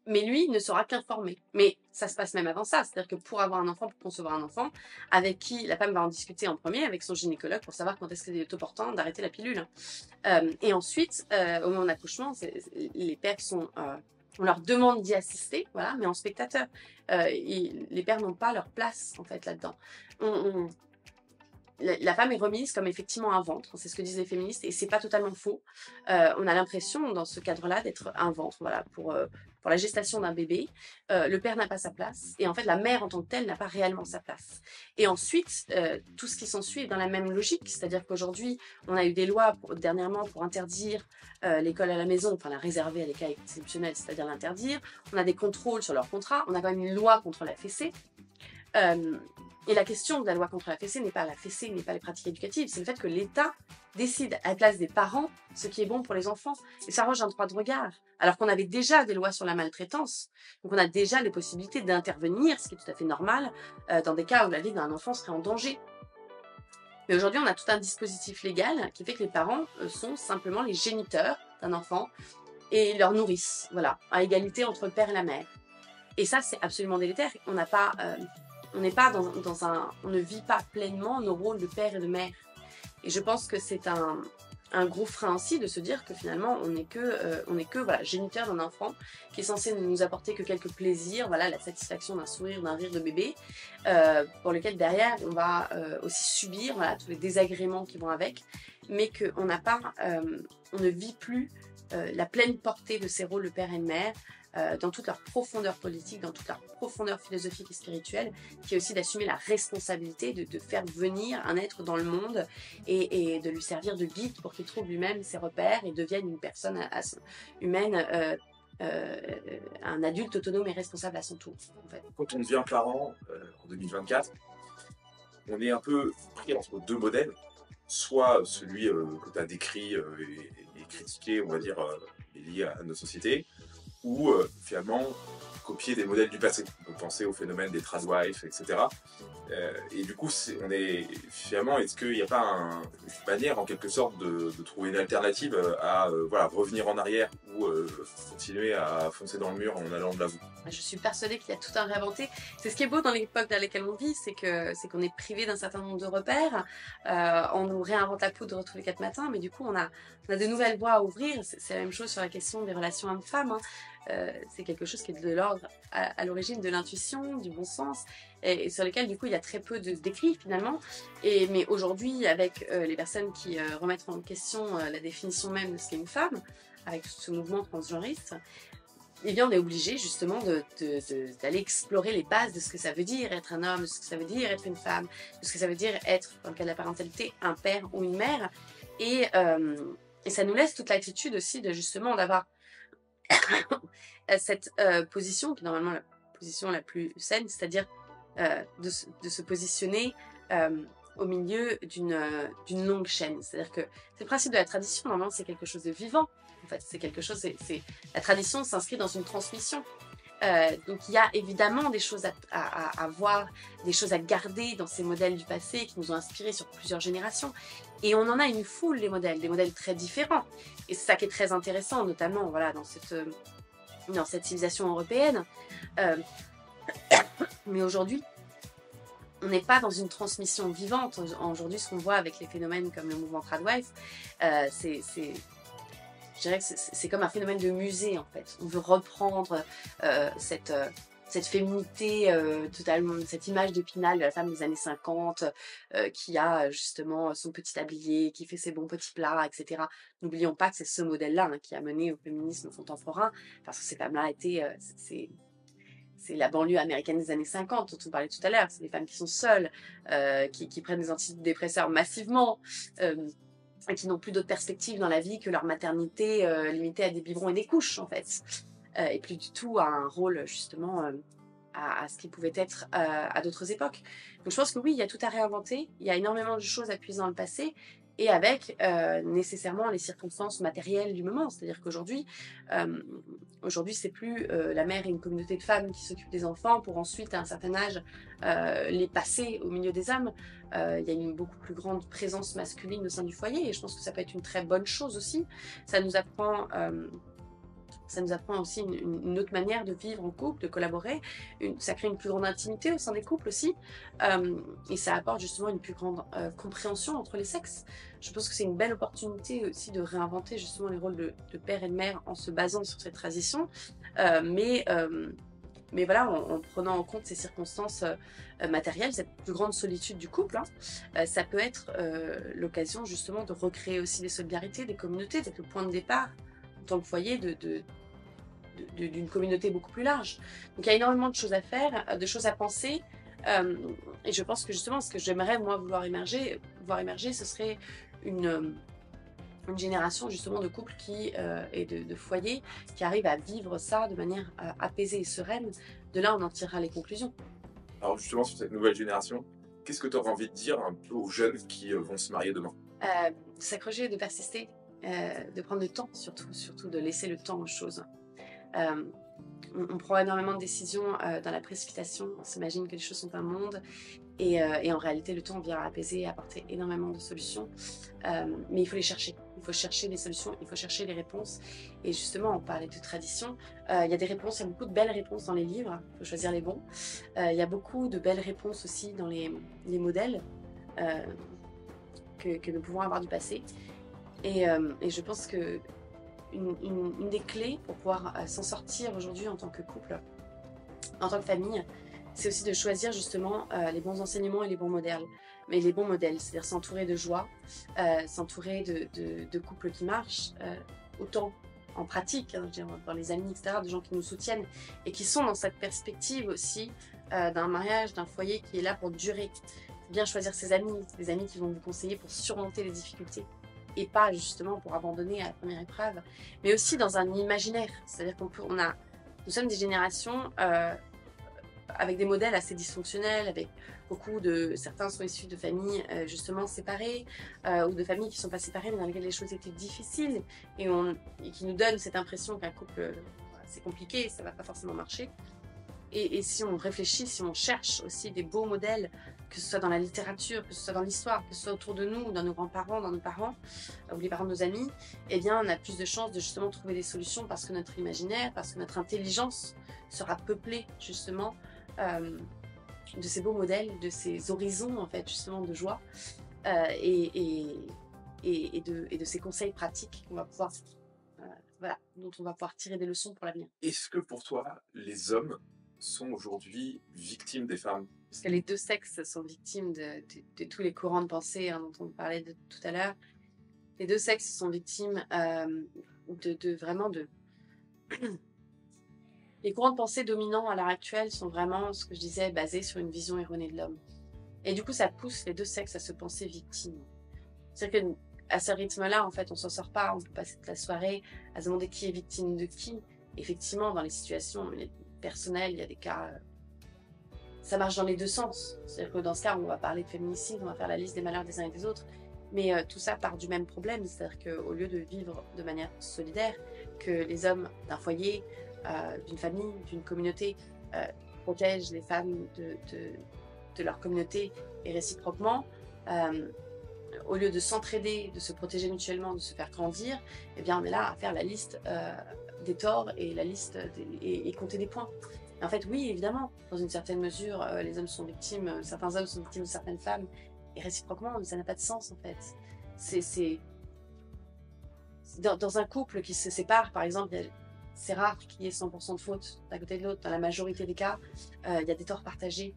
Mais lui, il ne sera qu'informé. Mais ça se passe même avant ça. C'est-à-dire que pour avoir un enfant, pour concevoir un enfant, avec qui la femme va en discuter en premier, avec son gynécologue, pour savoir quand est-ce qu'il est opportun d'arrêter la pilule. Et ensuite, au moment de l'accouchement, les pères on leur demande d'y assister, voilà, mais en spectateur. Les pères n'ont pas leur place, en fait, là-dedans. La femme est remise comme effectivement un ventre, c'est ce que disent les féministes, et c'est pas totalement faux. On a l'impression dans ce cadre-là d'être un ventre, voilà, pour la gestation d'un bébé. Le père n'a pas sa place, et en fait la mère en tant que telle n'a pas réellement sa place. Et ensuite, tout ce qui s'ensuit est dans la même logique, c'est-à-dire qu'aujourd'hui, on a eu des lois dernièrement pour interdire l'école à la maison, enfin la réserver à des cas exceptionnels, c'est-à-dire l'interdire. On a des contrôles sur leur contrat, on a quand même une loi contre la fessée. Et la question de la loi contre la fessée n'est pas la fessée, n'est pas les pratiques éducatives, c'est le fait que l'État décide à la place des parents ce qui est bon pour les enfants. Et ça arroge un droit de regard. Alors qu'on avait déjà des lois sur la maltraitance, donc on a déjà les possibilités d'intervenir, ce qui est tout à fait normal, dans des cas où la vie d'un enfant serait en danger. Mais aujourd'hui, on a tout un dispositif légal qui fait que les parents sont simplement les géniteurs d'un enfant et leur nourrissent, voilà, à égalité entre le père et la mère. Et ça, c'est absolument délétère. On n'a pas... on n'est pas on ne vit pas pleinement nos rôles de père et de mère. Et je pense que c'est un gros frein aussi de se dire que finalement on n'est que voilà, géniteur d'un enfant qui est censé ne nous apporter que quelques plaisirs, voilà, la satisfaction d'un sourire, d'un rire de bébé, pour lequel derrière on va aussi subir, voilà, tous les désagréments qui vont avec, mais qu'on n'a pas, on ne vit plus la pleine portée de ces rôles de père et de mère, dans toute leur profondeur politique, dans toute leur profondeur philosophique et spirituelle, qui est aussi d'assumer la responsabilité de faire venir un être dans le monde et de lui servir de guide pour qu'il trouve lui-même ses repères et devienne une personne humaine, un adulte autonome et responsable à son tour. En fait. Quand on devient parent en 2024, on est un peu pris entre deux modèles, soit celui que tu as décrit et critiqué, on va dire, lié à nos sociétés, ou finalement copier des modèles du passé. On peut penser au phénomène des tradwives, etc. Et du coup, finalement, est-ce qu'il n'y a pas une manière, en quelque sorte, de trouver une alternative à voilà, revenir en arrière ou continuer à foncer dans le mur en allant de l'avant? Je suis persuadée qu'il y a tout un réinventé. C'est ce qui est beau dans l'époque dans laquelle on vit, c'est qu'on est privé d'un certain nombre de repères. On nous réinvente la poudre tous les 4 matins, mais du coup, on a de nouvelles voies à ouvrir. C'est la même chose sur la question des relations hommes-femmes. Hein. C'est quelque chose qui est de l'ordre à l'origine de l'intuition, du bon sens, et sur lequel du coup il y a très peu d'écrits finalement. Mais aujourd'hui, avec les personnes qui remettent en question la définition même de ce qu'est une femme, avec tout ce mouvement transgenriste, eh bien on est obligé justement d'aller explorer les bases de ce que ça veut dire être un homme, de ce que ça veut dire être une femme, de ce que ça veut dire être, dans le cas de la parentalité, un père ou une mère. Et ça nous laisse toute l'attitude aussi de justement d'avoir cette position qui est normalement la position la plus saine, c'est-à-dire de se positionner au milieu d'une longue chaîne. C'est-à-dire que c'est le principe de la tradition, normalement c'est quelque chose de vivant. En fait, c'est quelque chose, la tradition s'inscrit dans une transmission. Donc il y a évidemment des choses à voir, des choses à garder dans ces modèles du passé qui nous ont inspirés sur plusieurs générations. Et on en a une foule, des modèles très différents. Et c'est ça qui est très intéressant, notamment voilà, dans cette civilisation européenne. Mais aujourd'hui, on n'est pas dans une transmission vivante. Aujourd'hui, ce qu'on voit avec les phénomènes comme le mouvement Tradwife, je dirais que c'est comme un phénomène de musée, en fait. On veut reprendre cette féminité totalement, cette image d'Épinal de la femme des années 50 qui a justement son petit tablier, qui fait ses bons petits plats, etc. N'oublions pas que c'est ce modèle-là qui a mené au féminisme contemporain, parce que ces femmes-là étaient... c'est la banlieue américaine des années 50 dont on parlait tout à l'heure. C'est des femmes qui sont seules, qui prennent des antidépresseurs massivement, et qui n'ont plus d'autres perspectives dans la vie que leur maternité limitée à des biberons et des couches, en fait. Et plus du tout à un rôle, justement, à ce qui pouvait être à d'autres époques. Donc je pense que oui, il y a tout à réinventer. Il y a énormément de choses à puiser dans le passé, et avec nécessairement les circonstances matérielles du moment. C'est-à-dire qu'aujourd'hui, c'est plus la mère et une communauté de femmes qui s'occupent des enfants pour ensuite, à un certain âge, les passer au milieu des hommes. Il y a une beaucoup plus grande présence masculine au sein du foyer, et je pense que ça peut être une très bonne chose aussi. Ça nous apprend aussi une autre manière de vivre en couple, de collaborer. Ça crée une plus grande intimité au sein des couples aussi. Et ça apporte justement une plus grande compréhension entre les sexes. Je pense que c'est une belle opportunité aussi de réinventer justement les rôles de père et de mère en se basant sur cette tradition. Mais voilà, en prenant en compte ces circonstances matérielles, cette plus grande solitude du couple, ça peut être l'occasion justement de recréer aussi des solidarités, des communautés, d'être le point de départ en tant que foyer d'une communauté beaucoup plus large. Donc il y a énormément de choses à faire, de choses à penser, et je pense que justement ce que j'aimerais moi voir émerger, ce serait une génération justement de couples et de foyers qui arrivent à vivre ça de manière apaisée et sereine. De là, on en tirera les conclusions. Alors justement, sur cette nouvelle génération, qu'est-ce que tu aurais envie de dire un peu aux jeunes qui vont se marier demain? De s'accrocher, de persister, de prendre le temps, surtout de laisser le temps aux choses. On prend énormément de décisions dans la précipitation, on s'imagine que les choses sont un monde, et en réalité le temps vient apaiser et apporter énormément de solutions, mais il faut les chercher. Il faut chercher les solutions, il faut chercher les réponses, et justement on parlait de tradition, il y a des réponses, il y a beaucoup de belles réponses dans les livres, il faut choisir les bons, il y a beaucoup de belles réponses aussi dans les modèles que nous pouvons avoir du passé, et je pense que une des clés pour pouvoir s'en sortir aujourd'hui en tant que couple, en tant que famille, c'est aussi de choisir justement les bons enseignements et les bons modèles. Mais les bons modèles, c'est-à-dire s'entourer de joie, s'entourer de couples qui marchent, autant en pratique, je veux dire, dans les amis, etc., de gens qui nous soutiennent et qui sont dans cette perspective aussi d'un mariage, d'un foyer qui est là pour durer. Bien choisir ses amis, des amis qui vont vous conseiller pour surmonter les difficultés, et pas justement pour abandonner à la première épreuve, mais aussi dans un imaginaire. C'est-à-dire nous sommes des générations avec des modèles assez dysfonctionnels, avec certains sont issus de familles justement séparées, ou de familles qui ne sont pas séparées, mais dans lesquelles les choses étaient difficiles, et qui nous donnent cette impression qu'un couple, c'est compliqué, ça ne va pas forcément marcher. Et si on réfléchit, si on cherche aussi des beaux modèles, que ce soit dans la littérature, que ce soit dans l'histoire, que ce soit autour de nous, dans nos grands-parents, dans nos parents, ou les parents de nos amis, eh bien on a plus de chances de justement trouver des solutions, parce que notre imaginaire, parce que notre intelligence sera peuplée justement de ces beaux modèles, de ces horizons en fait justement de joie, et de ces conseils pratiques qu'on va pouvoir, dont on va pouvoir tirer des leçons pour l'avenir. Est-ce que pour toi, les hommes sont aujourd'hui victimes des femmes? Parce que les deux sexes sont victimes de tous les courants de pensée dont on parlait tout à l'heure. Les deux sexes sont victimes vraiment de... Les courants de pensée dominants à l'heure actuelle sont vraiment, ce que je disais, basés sur une vision erronée de l'homme. Et du coup, ça pousse les deux sexes à se penser victimes. C'est-à-dire qu'à ce rythme-là, en fait, on s'en sort pas. On peut passer toute la soirée à se demander qui est victime de qui. Effectivement, dans les situations personnelles, il y a des cas... ça marche dans les deux sens. C'est-à-dire que dans ce cas, on va parler de féminicide, on va faire la liste des malheurs des uns et des autres. Mais tout ça part du même problème. C'est-à-dire qu'au lieu de vivre de manière solidaire, que les hommes d'un foyer, d'une famille, d'une communauté protègent les femmes de leur communauté et réciproquement, au lieu de s'entraider, de se protéger mutuellement, de se faire grandir, eh bien on est là à faire la liste des torts et la liste et compter des points. Et en fait, oui, évidemment, dans une certaine mesure, les hommes sont victimes, certains hommes sont victimes de certaines femmes, et réciproquement, ça n'a pas de sens en fait. C'est dans un couple qui se sépare, par exemple, c'est rare qu'il y ait 100% de faute d'un côté de l'autre. Dans la majorité des cas, il y a des torts partagés.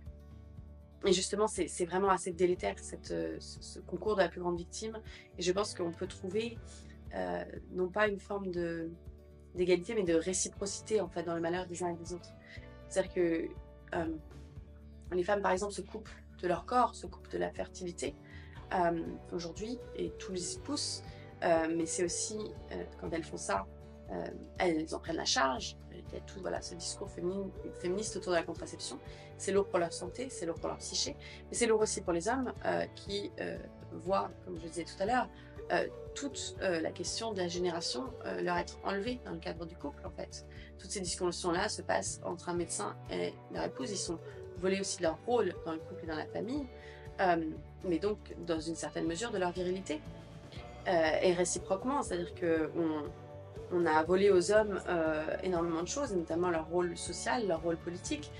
Et justement, c'est vraiment assez délétère ce concours de la plus grande victime. Et je pense qu'on peut trouver non pas une forme d'égalité, mais de réciprocité en fait dans le malheur des uns et des autres. C'est-à-dire que les femmes, par exemple, se coupent de leur corps, se coupent de la fertilité aujourd'hui, et tout les pousse. Mais c'est aussi, quand elles font ça, elles en prennent la charge. Il y a tout voilà, ce discours féministe autour de la contraception. C'est lourd pour leur santé, c'est lourd pour leur psyché, mais c'est lourd aussi pour les hommes qui voient, comme je disais tout à l'heure, toute la question de la génération leur être enlevée dans le cadre du couple en fait. Toutes ces discussions-là se passent entre un médecin et leur épouse. Ils sont volés aussi de leur rôle dans le couple et dans la famille, mais donc dans une certaine mesure de leur virilité. Et réciproquement, c'est-à-dire qu'on a volé aux hommes énormément de choses, notamment leur rôle social, leur rôle politique.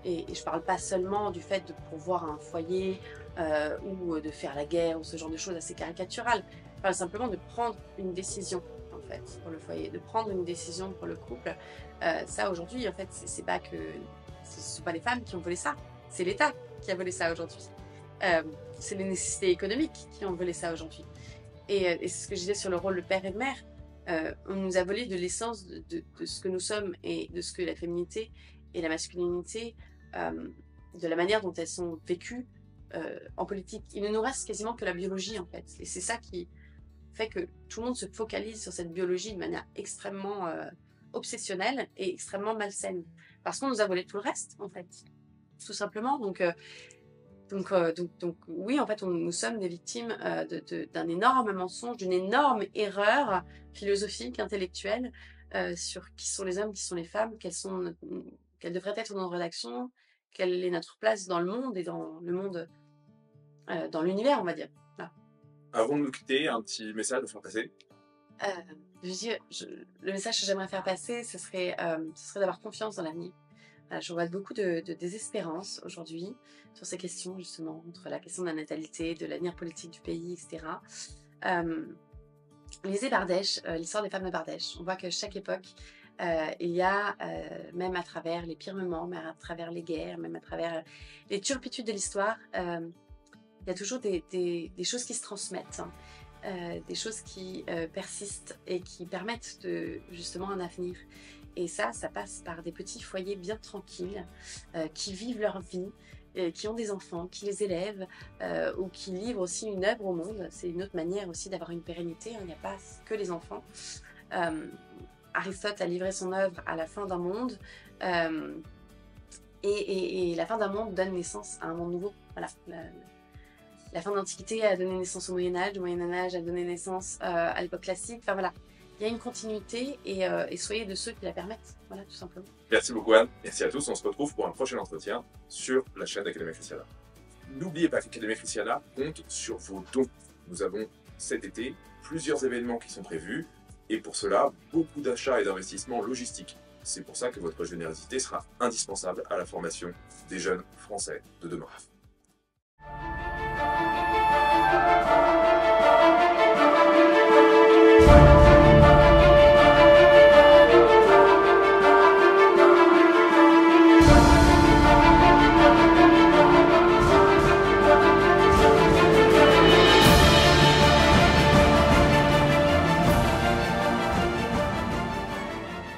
Et je ne parle pas seulement du fait de pourvoir un foyer ou de faire la guerre ou ce genre de choses assez caricaturales. Je parle simplement de prendre une décision en fait pour le foyer, de prendre une décision pour le couple. Ça aujourd'hui, en fait, c'est pas que ce sont pas les femmes qui ont volé ça, c'est l'État qui a volé ça aujourd'hui. C'est les nécessités économiques qui ont volé ça aujourd'hui. Et c'est ce que je disais sur le rôle de père et de mère. On nous a volé de l'essence de ce que nous sommes et de ce que la féminité et la masculinité, de la manière dont elles sont vécues en politique. Il ne nous reste quasiment que la biologie en fait. Et c'est ça qui fait que tout le monde se focalise sur cette biologie de manière extrêmement obsessionnelle et extrêmement malsaine. Parce qu'on nous a volé tout le reste en fait. Tout simplement. Donc oui, en fait, nous sommes des victimes d'un énorme mensonge, d'une énorme erreur philosophique, intellectuelle, sur qui sont les hommes, qui sont les femmes, quelles devraient être nos rédactions, quelle est notre place dans le monde et dans le monde, dans l'univers, on va dire. Voilà. Avant de nous quitter, un petit message à faire passer. Le message que j'aimerais faire passer, ce serait d'avoir confiance dans l'avenir. Je vois beaucoup de désespérance aujourd'hui sur ces questions, justement, entre la question de la natalité, de l'avenir politique du pays, etc. Lisez Bardèche, l'histoire des femmes de Bardèche. On voit que chaque époque, il y a, même à travers les pires moments, même à travers les guerres, même à travers les turpitudes de l'histoire, il y a toujours des choses qui se transmettent, des choses qui persistent et qui permettent justement un avenir. Et ça passe par des petits foyers bien tranquilles, qui vivent leur vie, qui ont des enfants, qui les élèvent, ou qui livrent aussi une œuvre au monde. C'est une autre manière aussi d'avoir une pérennité, il n'y a pas que les enfants. Aristote a livré son œuvre à la fin d'un monde, et la fin d'un monde donne naissance à un monde nouveau. Voilà. La fin de l'Antiquité a donné naissance au Moyen-Âge, le Moyen-Âge a donné naissance à l'époque classique, enfin voilà. Il y a une continuité et soyez de ceux qui la permettent, voilà, tout simplement. Merci beaucoup Anne, merci à tous, on se retrouve pour un prochain entretien sur la chaîne d'Academia Christiana. N'oubliez pas qu'Academia Christiana compte sur vos dons. Nous avons cet été plusieurs événements qui sont prévus et pour cela, beaucoup d'achats et d'investissements logistiques. C'est pour ça que votre générosité sera indispensable à la formation des jeunes Français de demain.